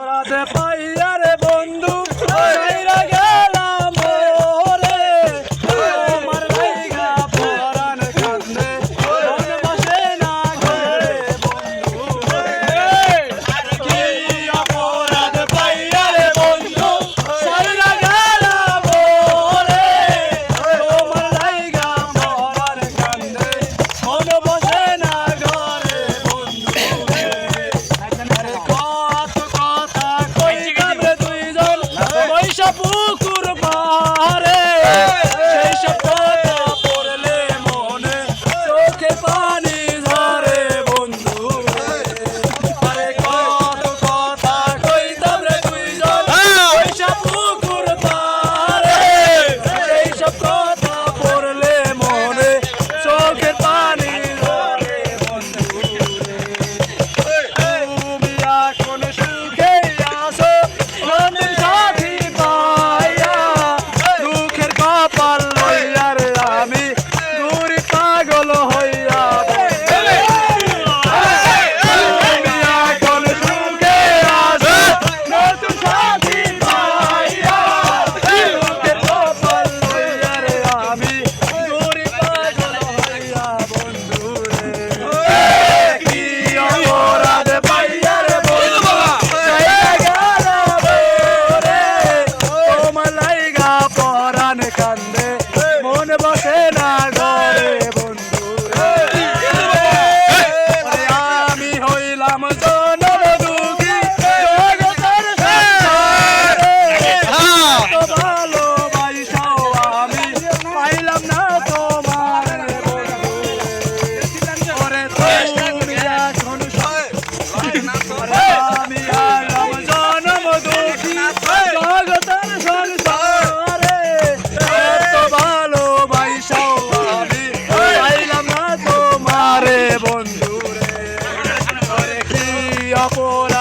রাতে পাইয়া রে বন্ধু কইরা গেলাম ওরে আমার লাইগা পরাণ কান্দে মন বসে না ঘরে বন্ধু কি অপরাধ পাইয়া রে বন্ধু কইরা গেলাম ওরে আমার লাইগা পরাণ কান্দে মন বসে না ঘরে বন্ধু আরে কত কথা কইতাম রে দুইজন পয়সা পুকুর পারে সেই সব কথা পড়লে মনে চোখে পানি ধরে বন্ধু আরে কত কথা কইতাম রে দুইজন পয়সা পুকুর পারে সেই সব কথা পড়লে মনে চোখে পানি ধরে বন্ধু তুমি এখন সুখে আছো নন্দন সাথী পাইয়া দুঃখের কপাল লইয়া রে আমি ঘুরি পাগল হইয়া তুমি এখন সুখে আছো নতুন সাথী পাইয়া দুঃখের কপাল লইয়া রে আমি ঘুরি পাগল হইয়া বন্ধু রে কি অপরাধ পাইয়া রে বন্ধু কইরা গেলাম ওরে তোমার লাইগা পরাণ কান্দে মন বসে না ঘরে বন্ধু আরে আমি হইলাম জনম দুঃখী জগতের সংসারে তো ভালোবাসাও আমি পাইলাম না তোমার বন্ধু ওরে তুমি এখন আমি হইলাম জনম দুঃখী জগতের সংসারে এত ভালোবাসাও আমি পাইলাম না তোমারে বন্ধু রে কি অপরাধ